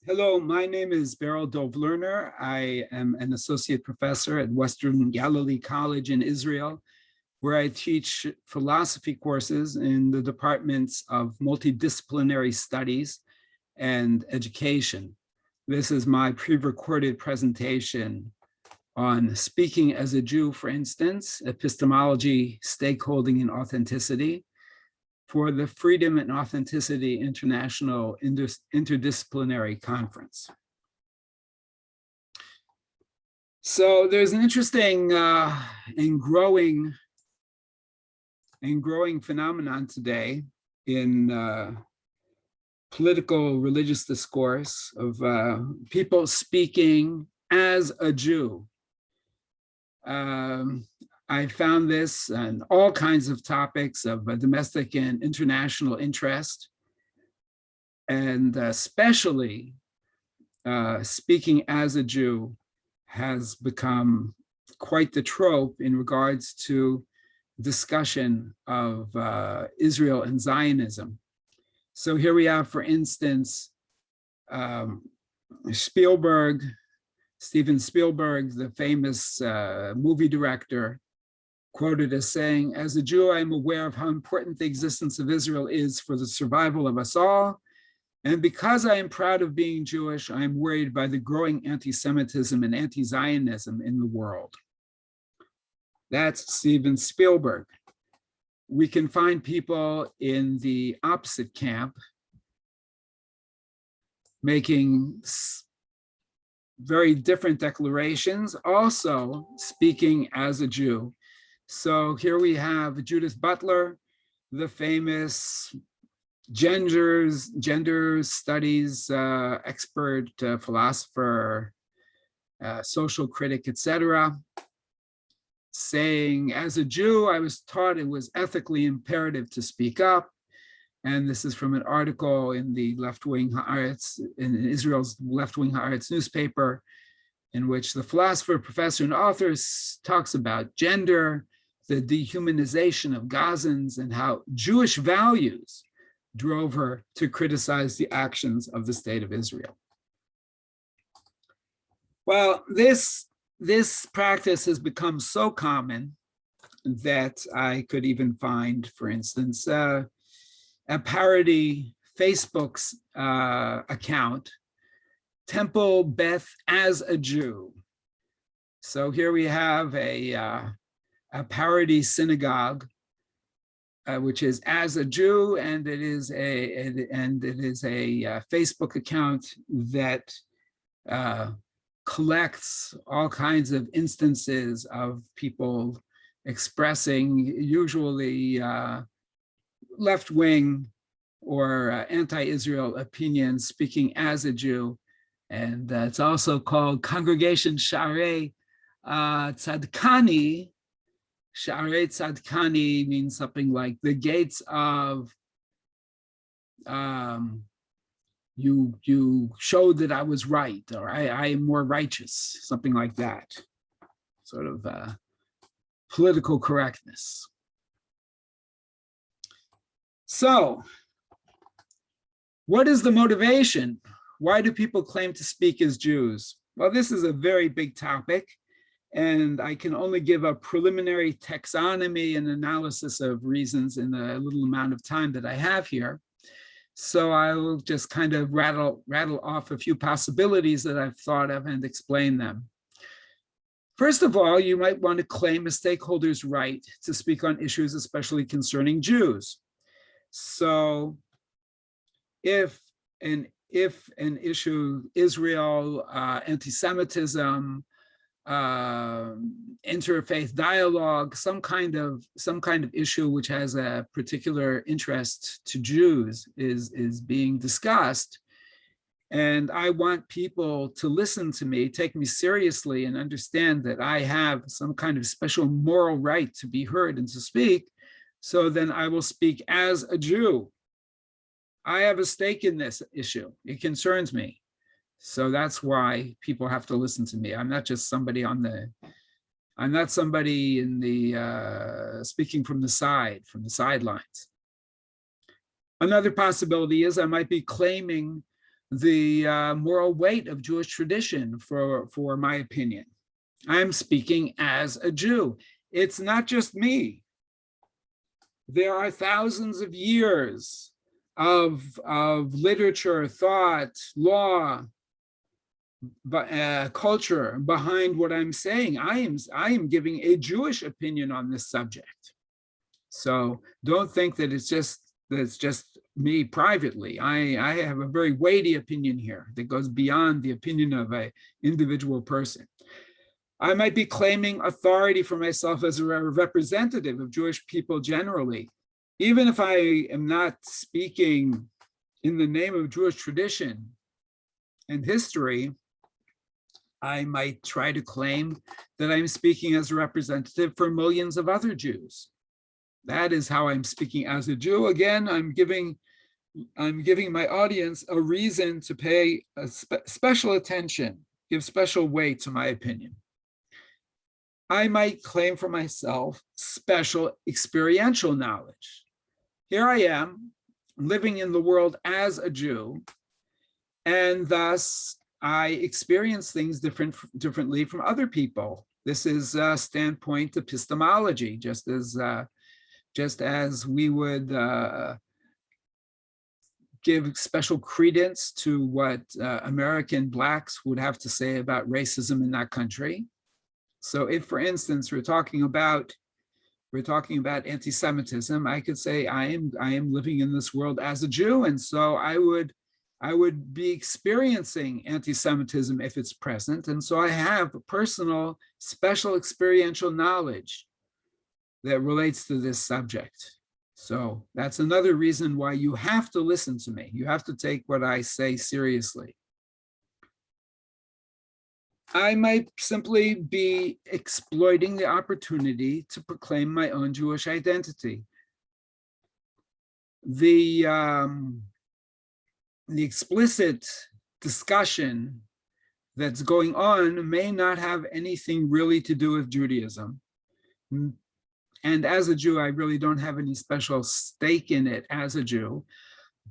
Hello, my name is Beryl Dov Lerner. I am an associate professor at Western Galilee College in Israel, where I teach philosophy courses in the departments of multidisciplinary studies and education. This is my pre-recorded presentation on speaking as a Jew, for instance, epistemology, stakeholding, and authenticity, for the Freedom and Authenticity International Interdisciplinary Conference. So there's an interesting and growing phenomenon today in political religious discourse of people speaking as a Jew. I found this on all kinds of topics of domestic and international interest, and especially speaking as a Jew has become quite the trope in regards to discussion of Israel and Zionism. So here we have, for instance, Steven Spielberg, the famous movie director, quoted as saying, "As a Jew, I am aware of how important the existence of Israel is for the survival of us all. And because I am proud of being Jewish, I am worried by the growing anti-Semitism and anti-Zionism in the world." That's Steven Spielberg. We can find people in the opposite camp making very different declarations, also speaking as a Jew. So here we have Judith Butler, the famous gender studies expert, philosopher, social critic, etc., saying, as a Jew, I was taught it was ethically imperative to speak up. And this is from an article in the left-wing Haaretz, in Israel's left-wing Haaretz newspaper, in which the philosopher, professor, and author talks about gender, the dehumanization of Gazans, and how Jewish values drove her to criticize the actions of the state of Israel. Well, this practice has become so common that I could even find, for instance, a parody Facebook's account, Temple Beth as a Jew. So here we have a parody synagogue, which is as a Jew, and it is a Facebook account that collects all kinds of instances of people expressing usually left-wing or anti-Israel opinions, speaking as a Jew. And it's also called Congregation Sharei Tzadkani. Sharei Tzadkani means something like the gates of, you showed that I was right, or I am more righteous, something like that, sort of political correctness. So, what is the motivation? Why do people claim to speak as Jews? Well, this is a very big topic, and I can only give a preliminary taxonomy and analysis of reasons in the little amount of time that I have here. So I will just kind of rattle off a few possibilities that I've thought of and explain them. First of all, you might want to claim a stakeholder's right to speak on issues especially concerning Jews. So if an issue, Israel, anti-Semitism, interfaith dialogue, some kind of issue which has a particular interest to Jews is being discussed, and I want people to listen to me, take me seriously, and understand that I have some kind of special moral right to be heard and to speak, so then I will speak as a Jew. I have a stake in this issue. It concerns me. So that's why people have to listen to me. I'm not just somebody I'm not somebody in the speaking from the sidelines. Another possibility is I might be claiming moral weight of Jewish tradition for my opinion. I'm speaking as a Jew. It's not just me. There are thousands of years of literature, thought, law, culture behind what I'm saying. I am giving a Jewish opinion on this subject. So don't think that it's just me privately. I have a very weighty opinion here that goes beyond the opinion of an individual person. I might be claiming authority for myself as a representative of Jewish people generally, even if I am not speaking in the name of Jewish tradition and history. I might try to claim that I'm speaking as a representative for millions of other Jews. That is how I'm speaking as a Jew. Again, I'm giving my audience a reason to pay special attention, give special weight to my opinion. I might claim for myself special experiential knowledge. Here I am, living in the world as a Jew, and thus I experience things differently from other people. This is a standpoint epistemology, just as we would give special credence to what American Blacks would have to say about racism in that country. So if, for instance, we're talking about anti-Semitism, I could say I am living in this world as a Jew, and so I would be experiencing anti-Semitism if it's present, and so I have personal, special experiential knowledge that relates to this subject. So that's another reason why you have to listen to me. You have to take what I say seriously. I might simply be exploiting the opportunity to proclaim my own Jewish identity. The explicit discussion that's going on may not have anything really to do with Judaism. And as a Jew, I really don't have any special stake in it as a Jew.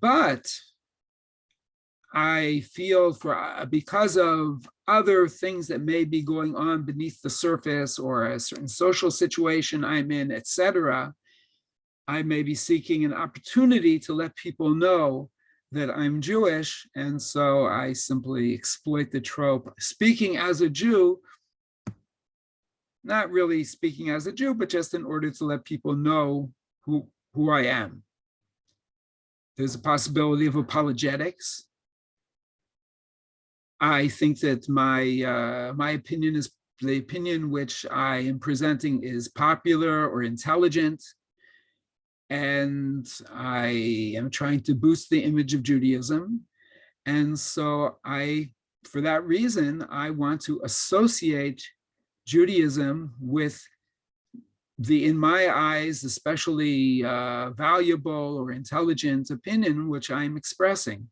But I feel because of other things that may be going on beneath the surface, or a certain social situation I'm in, etc., I may be seeking an opportunity to let people know that I'm Jewish, and so I simply exploit the trope, speaking as a Jew, not really speaking as a Jew, but just in order to let people know who I am. There's a possibility of apologetics. I think that my opinion is the opinion which I am presenting is popular or intelligent, and I am trying to boost the image of Judaism. And so for that reason, I want to associate Judaism with in my eyes, especially valuable or intelligent opinion which I'm expressing.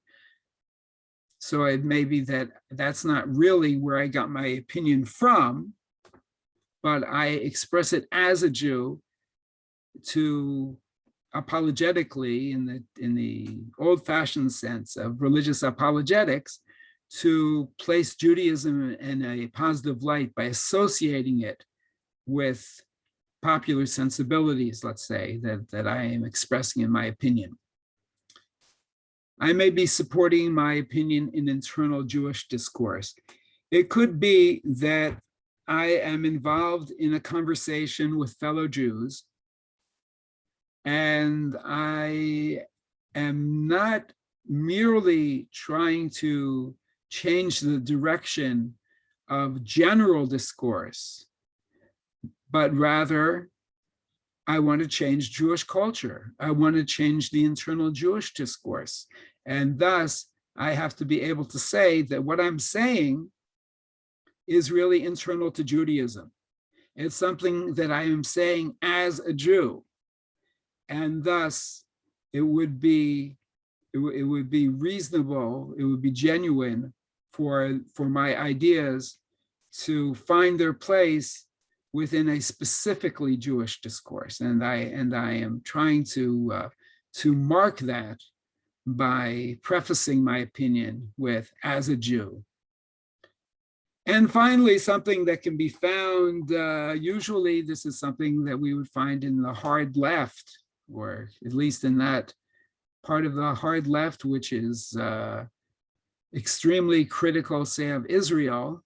So it may be that that's not really where I got my opinion from, but I express it as a Jew to apologetically, in the old-fashioned sense of religious apologetics, to place Judaism in a positive light by associating it with popular sensibilities, let's say, that I am expressing in my opinion. I may be supporting my opinion in internal Jewish discourse. It could be that I am involved in a conversation with fellow Jews, and I am not merely trying to change the direction of general discourse, but rather I want to change Jewish culture. I want to change the internal Jewish discourse. And thus, I have to be able to say that what I'm saying is really internal to Judaism. It's something that I am saying as a Jew. And thus, it would be reasonable, it would be genuine for my ideas to find their place within a specifically Jewish discourse, and I am trying to mark that by prefacing my opinion with "as a Jew." And finally, something that can be found, usually this is something that we would find in the hard left, or at least in that part of the hard left, which is extremely critical, say, of Israel,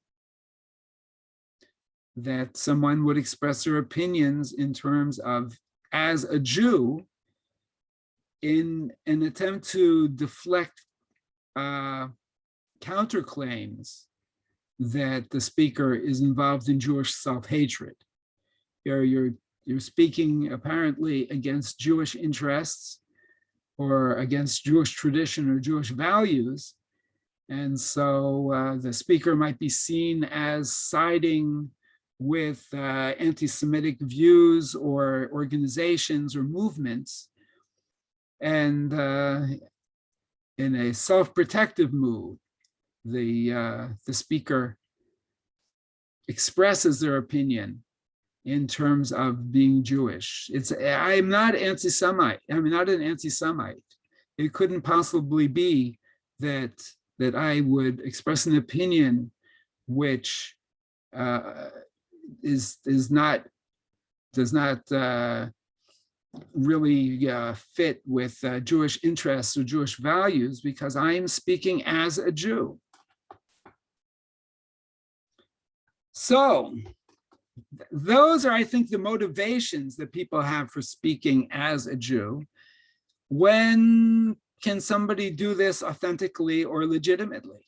that someone would express their opinions in terms of "as a Jew" in an attempt to deflect counterclaims that the speaker is involved in Jewish self-hatred. You're speaking apparently against Jewish interests or against Jewish tradition or Jewish values. And so the speaker might be seen as siding with anti-Semitic views or organizations or movements. And in a self-protective mood, the speaker expresses their opinion in terms of being Jewish. I'm not anti-Semite. I'm not an anti-Semite. It couldn't possibly be that I would express an opinion which does not really fit with Jewish interests or Jewish values, because I am speaking as a Jew. So those are, I think, the motivations that people have for speaking as a Jew. When can somebody do this authentically or legitimately?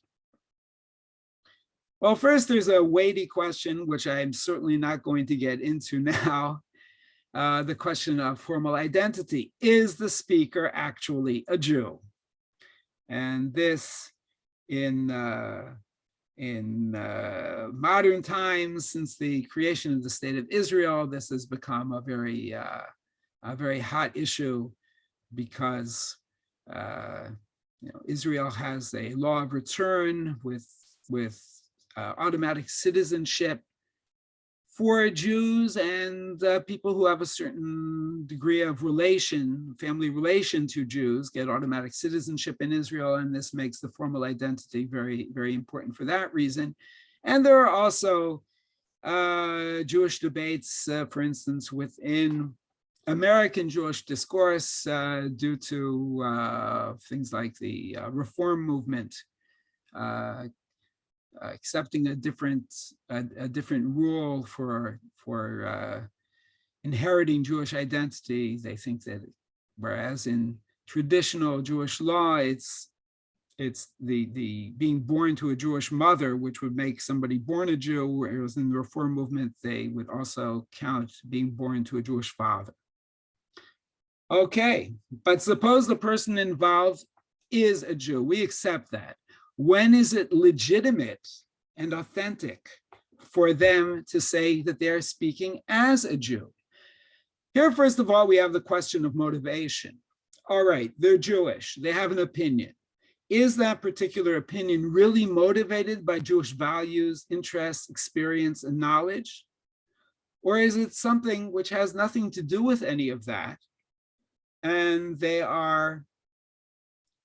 Well, first, there's a weighty question, which I'm certainly not going to get into now. The question of formal identity. Is the speaker actually a Jew? And this in modern times, since the creation of the State of Israel, this has become a very hot issue, because Israel has a law of return with automatic citizenship for Jews and people who have a certain degree of family relation to Jews, get automatic citizenship in Israel, and this makes the formal identity very, very important for that reason. And there are also Jewish debates, for instance, within American Jewish discourse due to things like the Reform movement, accepting a different rule for inheriting Jewish identity. They think that whereas in traditional Jewish law, it's the being born to a Jewish mother, which would make somebody born a Jew, whereas in the Reform movement, they would also count being born to a Jewish father. Okay, but suppose the person involved is a Jew. We accept that. When is it legitimate and authentic for them to say that they're speaking as a Jew? Here, first of all, we have the question of motivation. All right, they're Jewish. They have an opinion. Is that particular opinion really motivated by Jewish values, interests, experience, and knowledge? Or is it something which has nothing to do with any of that, and they are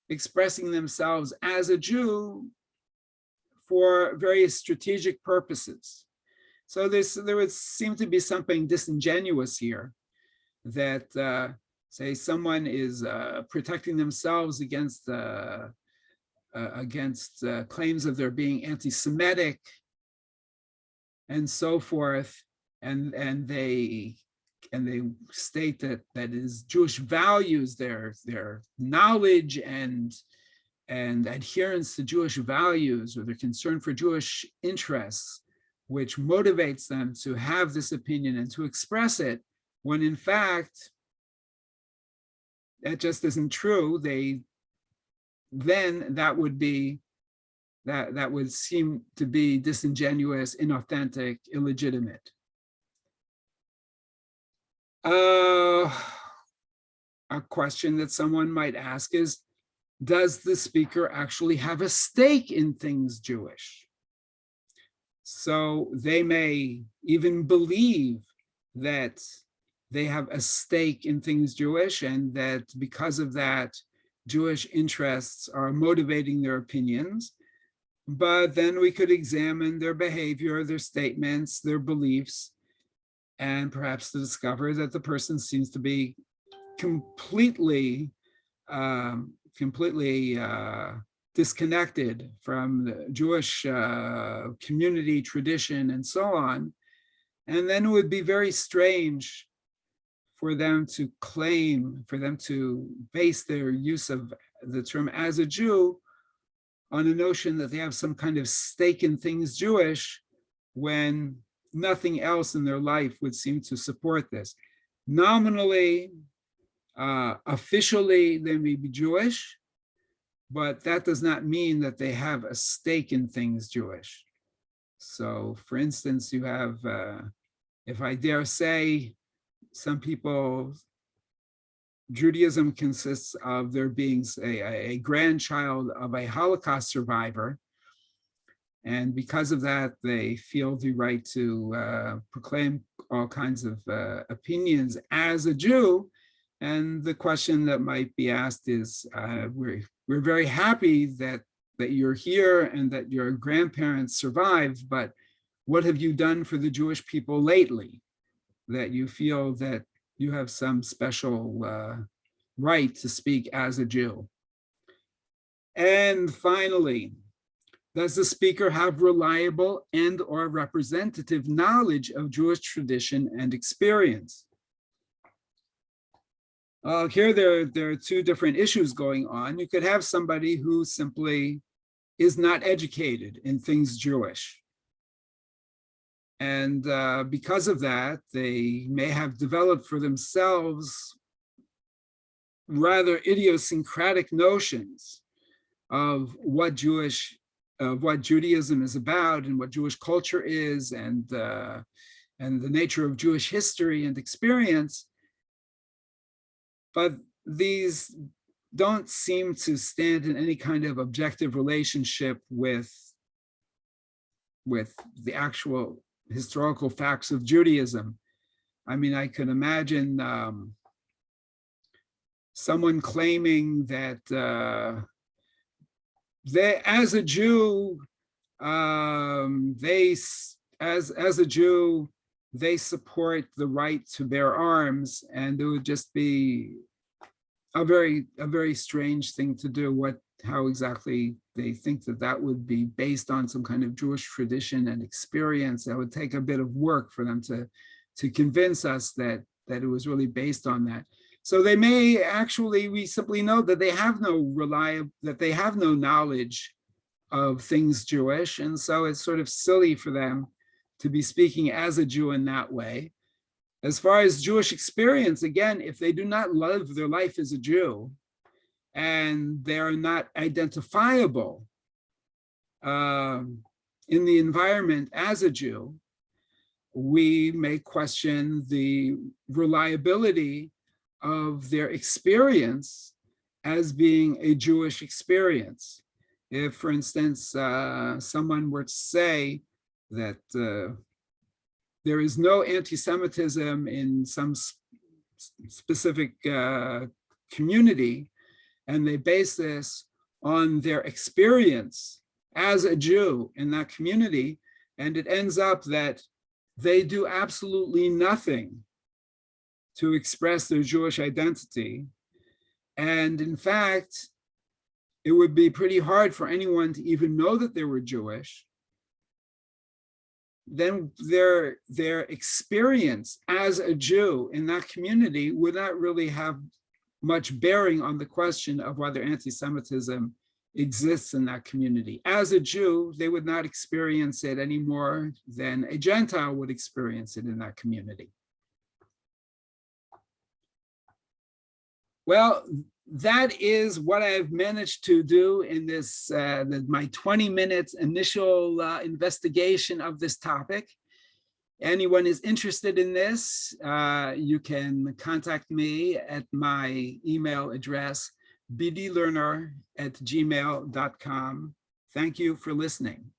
expressing themselves as a Jew for various strategic purposes? So there would seem to be something disingenuous here, that say someone is protecting themselves against claims of their being anti-Semitic and so forth, and they state that is Jewish values, their knowledge and adherence to Jewish values, or their concern for Jewish interests, which motivates them to have this opinion and to express it, when in fact that just isn't true. Then that would seem to be disingenuous, inauthentic, illegitimate. A question that someone might ask is, does the speaker actually have a stake in things Jewish? So they may even believe that they have a stake in things Jewish, and that because of that, Jewish interests are motivating their opinions, but then we could examine their behavior, their statements, their beliefs, and perhaps to discover that the person seems to be completely disconnected from the Jewish community, tradition, and so on. And then it would be very strange for them to claim, for them to base their use of the term as a Jew on a notion that they have some kind of stake in things Jewish, when nothing else in their life would seem to support this. Nominally, officially, they may be Jewish, but that does not mean that they have a stake in things Jewish. So, for instance, you have, if I dare say, some people, Judaism consists of there being a grandchild of a Holocaust survivor. And because of that, they feel the right to proclaim all kinds of opinions as a Jew. And the question that might be asked is, we're very happy that you're here and that your grandparents survived, but what have you done for the Jewish people lately that you feel that you have some special right to speak as a Jew? And finally, does the speaker have reliable and or representative knowledge of Jewish tradition and experience? Here there are two different issues going on. You could have somebody who simply is not educated in things Jewish. And because of that, they may have developed for themselves rather idiosyncratic notions of what Judaism is about and what Jewish culture is, and the nature of Jewish history and experience. But these don't seem to stand in any kind of objective relationship with the actual historical facts of Judaism. I mean, I can imagine someone claiming that they, as a Jew, they support the right to bear arms, and it would just be a very strange thing to do. How exactly they think that would be based on some kind of Jewish tradition and experience. That would take a bit of work for them to convince us that it was really based on that. So they may actually, we simply know that they have no knowledge of things Jewish, and so it's sort of silly for them to be speaking as a Jew in that way. As far as Jewish experience, again, if they do not live their life as a Jew and they are not identifiable in the environment as a Jew, we may question the reliability of their experience as being a Jewish experience. If, for instance, someone were to say that there is no anti-Semitism in some specific community, and they base this on their experience as a Jew in that community, and it ends up that they do absolutely nothing to express their Jewish identity. And in fact, it would be pretty hard for anyone to even know that they were Jewish. Then their experience as a Jew in that community would not really have much bearing on the question of whether anti-Semitism exists in that community. As a Jew, they would not experience it any more than a Gentile would experience it in that community. Well, that is what I've managed to do in this, my 20 minutes initial investigation of this topic. Anyone is interested in this, you can contact me at my email address, bdlearner@gmail.com. Thank you for listening.